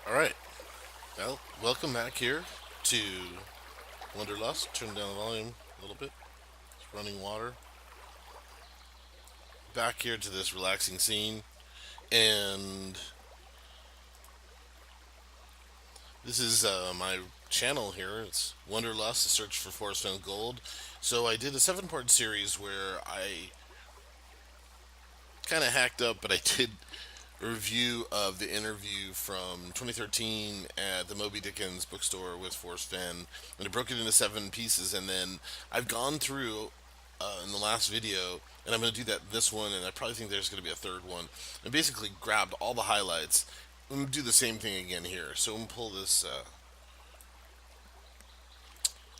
All right. Well, welcome back here to Wanderlust. Turn down the volume a little bit. It's running water. Back here to this relaxing scene. And this is my channel here. It's Wanderlust, a search for Forrest Fenn Gold. So I did a seven-part series where I kind of hacked up, but I did a review of the interview from 2013 at the Moby Dickens bookstore with Forrest Fenn, and I broke it into seven pieces. And then I've gone through in the last video, and I'm going to do that this one, and I probably think there's going to be a third one. I basically grabbed all the highlights. I'm going to do the same thing again here. So I'm going to pull this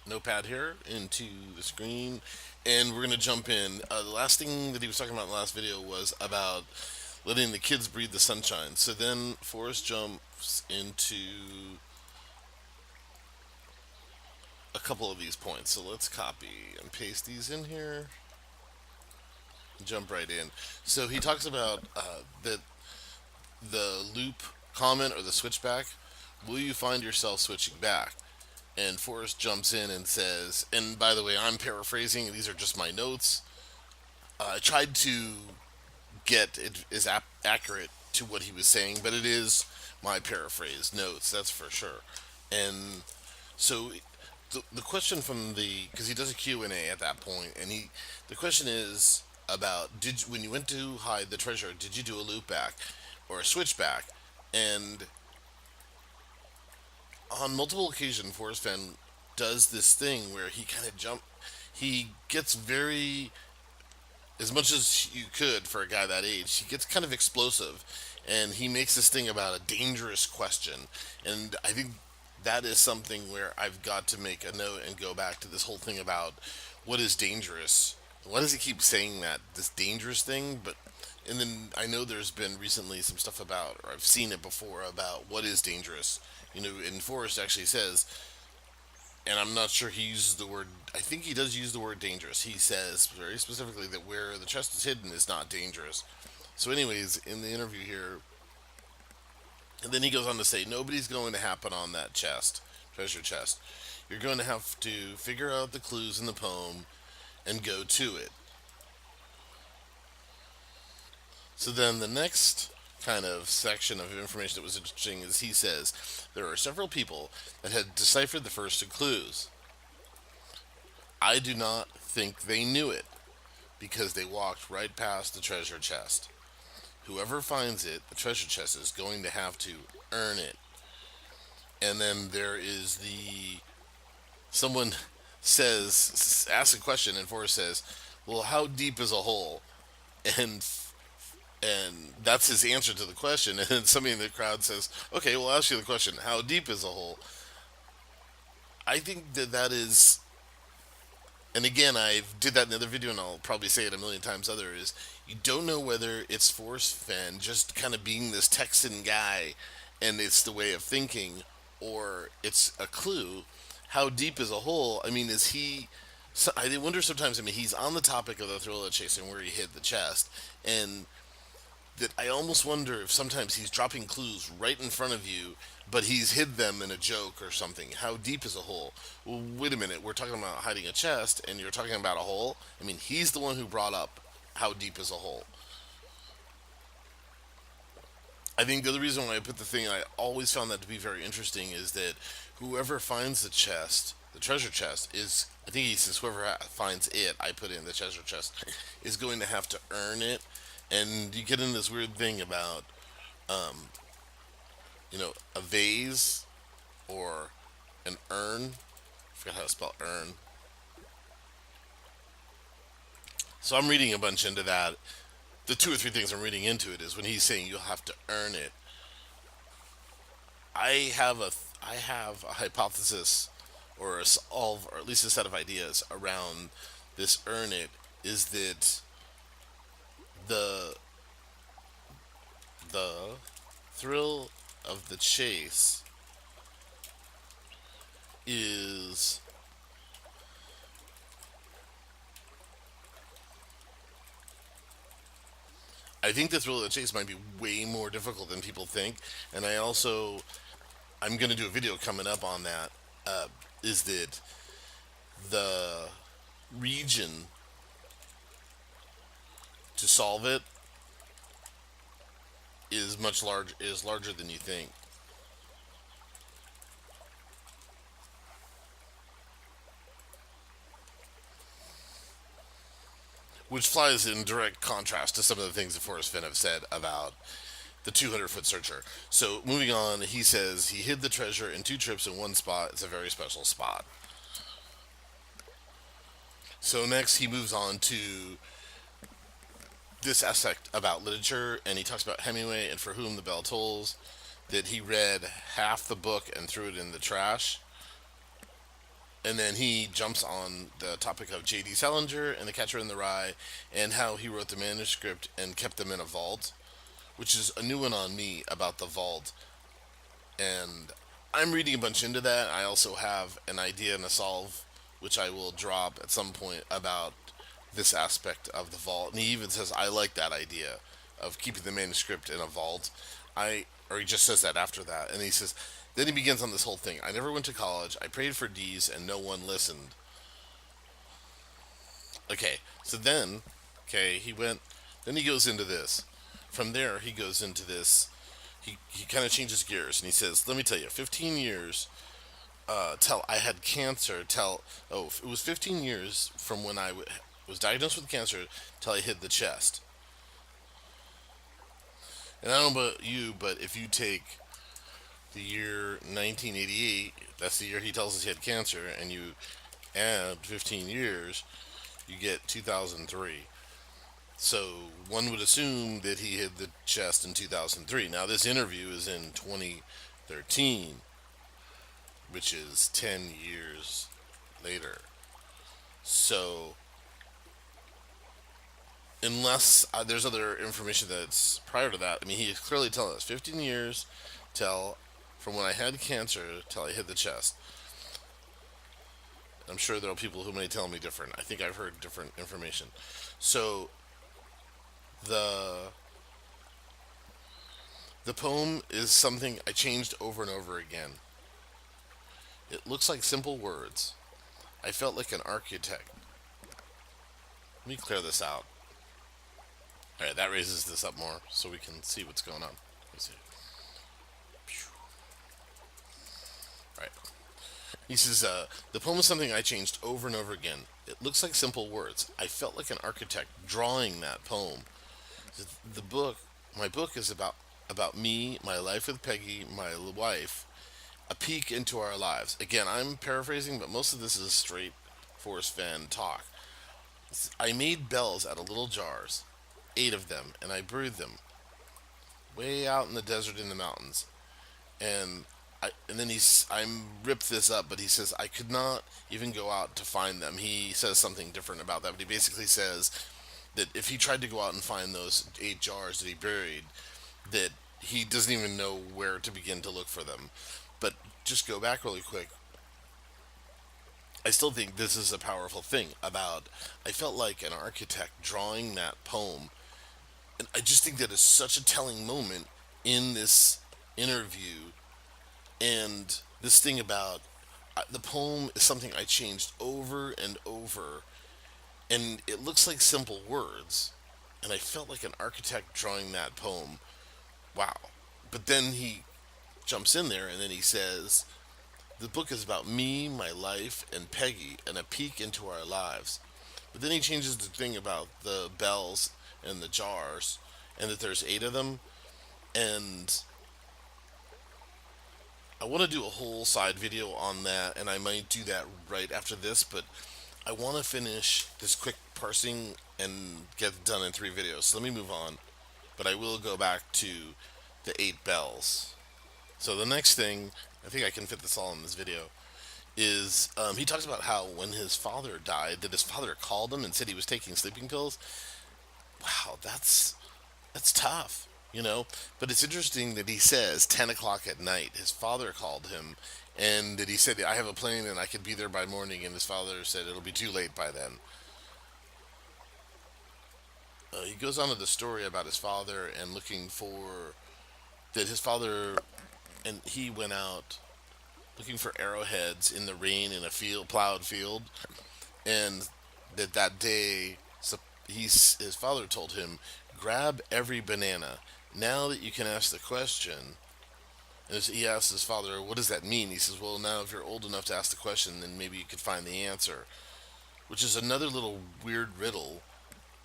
notepad here into the screen, and we're going to jump in. The last thing that he was talking about in the last video was about letting the kids breathe the sunshine. So then Forrest jumps into a couple of these points. So let's copy and paste these in here. Jump right in. So he talks about that the loop comment or the switchback. Will you find yourself switching back? And Forrest jumps in and says, and by the way, I'm paraphrasing. These are just my notes. I tried to get it as accurate to what he was saying, but it is my paraphrase notes, that's for sure. And so the question from because he does a Q&A at that point, and the question is about, when you went to hide the treasure, did you do a loop back or a switch back? And on multiple occasions, Forrest Fenn does this thing where he gets very, as much as you could for a guy that age, he gets kind of explosive, and he makes this thing about a dangerous question. And I think that is something where I've got to make a note and go back to this whole thing about what is dangerous. Why does he keep saying that, this dangerous thing? But and then I know there's been recently some stuff about, or I've seen it before, about what is dangerous. And Forrest actually says, and I'm not sure he uses the word. I think he does use the word dangerous. He says very specifically that where the chest is hidden is not dangerous. So, anyways, in the interview here, and then he goes on to say, nobody's going to happen on that treasure chest. You're going to have to figure out the clues in the poem and go to it. So then the next kind of section of information that was interesting is he says there are several people that had deciphered the first two clues. I do not think they knew it because they walked right past the treasure chest. Whoever finds it, the treasure chest, is going to have to earn it. And then there is someone asks a question, and Forrest says, well, how deep is a hole? And and that's his answer to the question. And then somebody in the crowd says, okay, we'll ask you the question, how deep is a hole? I think that is, and again, I did that in the other video, and I'll probably say it a million times other, is you don't know whether it's Forrest Fenn just kind of being this Texan guy and it's the way of thinking, or it's a clue. How deep is a hole? I mean, is he, so I wonder sometimes, I mean, he's on the topic of the thrill of chasing where he hid the chest, and that I almost wonder if sometimes he's dropping clues right in front of you, but he's hid them in a joke or something. How deep is a hole? Well, wait a minute. We're talking about hiding a chest, and you're talking about a hole. I mean, he's the one who brought up how deep is a hole. I think the other reason why I put the thing, I always found that to be very interesting, is that whoever finds the chest, the treasure chest, is, I think he says, whoever finds it, I put in the treasure chest, is going to have to earn it. And you get in this weird thing about, um, a vase or an urn. I forgot how to spell urn. So I'm reading a bunch into that. The two or three things I'm reading into it is when he's saying you'll have to earn it. I have a hypothesis, or a solve, or at least a set of ideas around this earn it, is that the the thrill of the chase is, I think the thrill of the chase might be way more difficult than people think, and I also I'm going to do a video coming up on that. Is that the region to solve it is larger than you think. Which flies in direct contrast to some of the things that Forrest Fenn have said about the 200-foot searcher. So moving on, he says he hid the treasure in 2 trips in one spot. It's a very special spot. So next he moves on to this aspect about literature, and he talks about Hemingway and For Whom the Bell Tolls, that he read half the book and threw it in the trash. And then he jumps on the topic of J.D. Salinger and The Catcher in the Rye, and how he wrote the manuscript and kept them in a vault, which is a new one on me about the vault. And I'm reading a bunch into that. I also have an idea and a solve, which I will drop at some point, about this aspect of the vault. And he even says, I like that idea of keeping the manuscript in a vault. Or he just says that after that. And he says, then he begins on this whole thing. I never went to college. I prayed for D's and no one listened. Okay, so then, then he goes into this. From there, he goes into this. He kind of changes gears and he says, let me tell you, 15 years till I had cancer, it was 15 years from when I was diagnosed with cancer till I hit the chest. And I don't know about you, but if you take the year 1988, that's the year he tells us he had cancer, and you add 15 years, you get 2003. So one would assume that he hit the chest in 2003. Now this interview is in 2013, which is 10 years later. So unless there's other information that's prior to that, I mean, he's clearly telling us 15 years till from when I had cancer till I hit the chest. I'm sure there are people who may tell me different. I think I've heard different information. So the the poem is something I changed over and over again. It looks like simple words. I felt like an architect. Let me clear this out. Alright, that raises this up more so we can see what's going on. Let me see. Alright. He says, the poem is something I changed over and over again. It looks like simple words. I felt like an architect drawing that poem. The book, my book is about me, my life with Peggy, my wife, a peek into our lives. Again, I'm paraphrasing, but most of this is straight Forrest Fenn talk. I made bells out of little jars, 8 of them, and I brewed them way out in the desert in the mountains. And and then I'm ripped this up, but he says I could not even go out to find them. He says something different about that, but he basically says that if he tried to go out and find those 8 jars that he buried, that he doesn't even know where to begin to look for them. But just go back really quick. I still think this is a powerful thing about I felt like an architect drawing that poem. And I just think that is such a telling moment in this interview. And this thing about the poem is something I changed over and over. And it looks like simple words. And I felt like an architect drawing that poem. Wow. But then he jumps in there and then he says, the book is about me, my life, and Peggy, and a peek into our lives. But then he changes the thing about the bells and the jars, and that there's 8 of them. And I want to do a whole side video on that, and I might do that right after this, but I want to finish this quick parsing and get it done in 3 videos. So let me move on, but I will go back to the 8 bells. So the next thing, I think I can fit this all in this video, is he talks about how when his father died, that his father called him and said he was taking sleeping pills. Wow, that's tough, you know. But it's interesting that he says 10 o'clock at night. His father called him, and that he said, I have a plane and I could be there by morning. And his father said it'll be too late by then. He goes on to the story about his father and looking for that his father and he went out looking for arrowheads in the rain in a plowed field, and that day, so his father told him, grab every banana. Now that you can ask the question, and he asked his father, what does that mean? He says, well, now if you're old enough to ask the question, then maybe you could find the answer, which is another little weird riddle,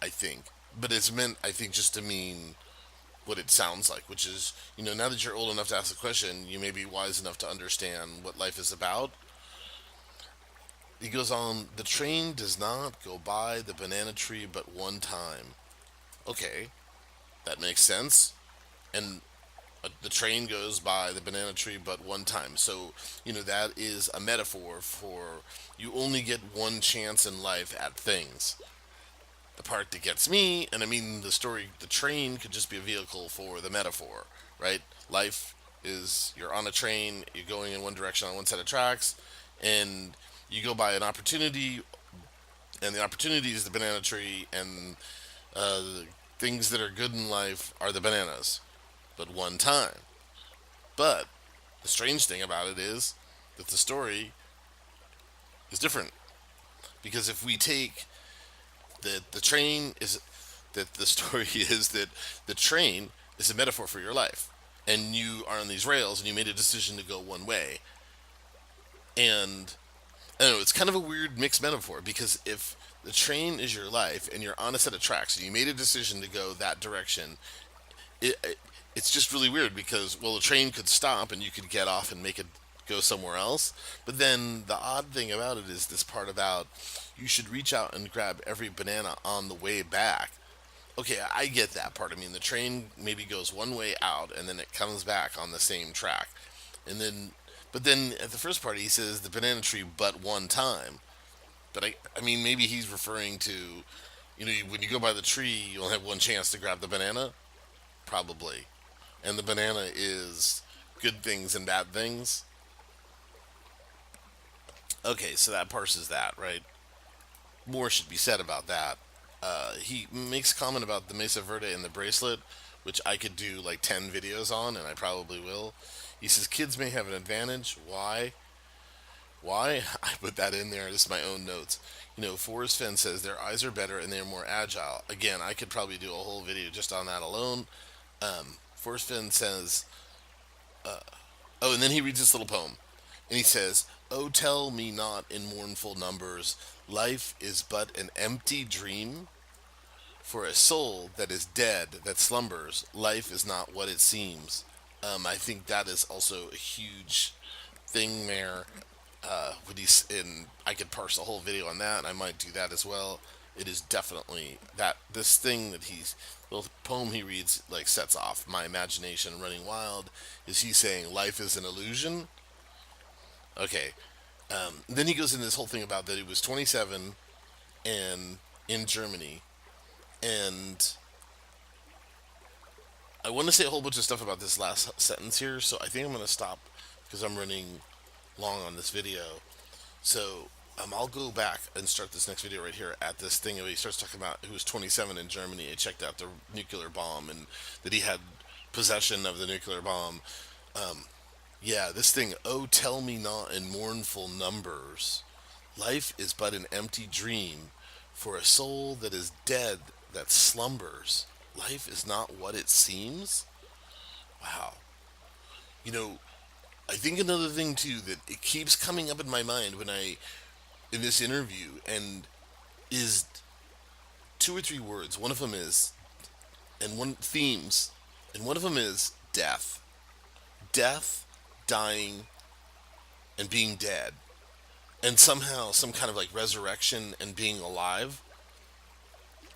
I think. But it's meant, I think, just to mean what it sounds like, which is, now that you're old enough to ask the question, you may be wise enough to understand what life is about. He goes on, the train does not go by the banana tree but one time. Okay, that makes sense. And the train goes by the banana tree but one time. So, that is a metaphor for you only get one chance in life at things. The part that gets me, and I mean the train could just be a vehicle for the metaphor, right? Life is, you're on a train, you're going in one direction on one set of tracks, and you go by an opportunity, and the opportunity is the banana tree, and the things that are good in life are the bananas, but one time. But the strange thing about it is that the story is different, because if we take the train is that the story is that the train is a metaphor for your life, and you are on these rails, and you made a decision to go one way, and I don't know, it's kind of a weird mixed metaphor, because if the train is your life and you're on a set of tracks and you made a decision to go that direction, it's just really weird, because, well, the train could stop and you could get off and make it go somewhere else. But then the odd thing about it is this part about you should reach out and grab every banana on the way back. Okay, I get that part. I mean, the train maybe goes one way out and then it comes back on the same track. And then, but then at the first part, he says the banana tree but one time. But I mean, maybe he's referring to, when you go by the tree, you'll have one chance to grab the banana. Probably. And the banana is good things and bad things. Okay, so that parses that, right? More should be said about that. He makes a comment about the Mesa Verde and the bracelet, which I could do like 10 videos on, and I probably will. He says kids may have an advantage. Why? Why? I put that in there. This is my own notes. Forrest Fenn says their eyes are better and they're more agile. Again, I could probably do a whole video just on that alone. Forrest Fenn says, oh, and then he reads this little poem. And he says, oh, tell me not in mournful numbers, life is but an empty dream. For a soul that is dead, that slumbers, life is not what it seems. I think that is also a huge thing there. When he's in, I could parse a whole video on that, and I might do that as well. It is definitely that this thing that the poem he reads like sets off my imagination running wild. Is he saying life is an illusion? Okay. Then he goes into this whole thing about that he was 27 and in Germany, and I want to say a whole bunch of stuff about this last sentence here, so I think I'm going to stop because I'm running long on this video. So I'll go back and start this next video right here at this thing where he starts talking about who was 27 in Germany and checked out the nuclear bomb and that he had possession of the nuclear bomb. Yeah, this thing, oh, tell me not in mournful numbers. Life is but an empty dream for a soul that is dead that slumbers. Life is not what it seems. Wow. I think another thing too that it keeps coming up in my mind in this interview, and is two or three words. One of them is, and one themes, and one of them is death. Death, dying, and being dead. And somehow some kind of like resurrection and being alive.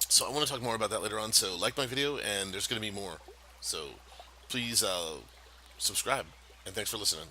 So I want to talk more about that later on. So like my video, and there's going to be more. So please subscribe, and thanks for listening.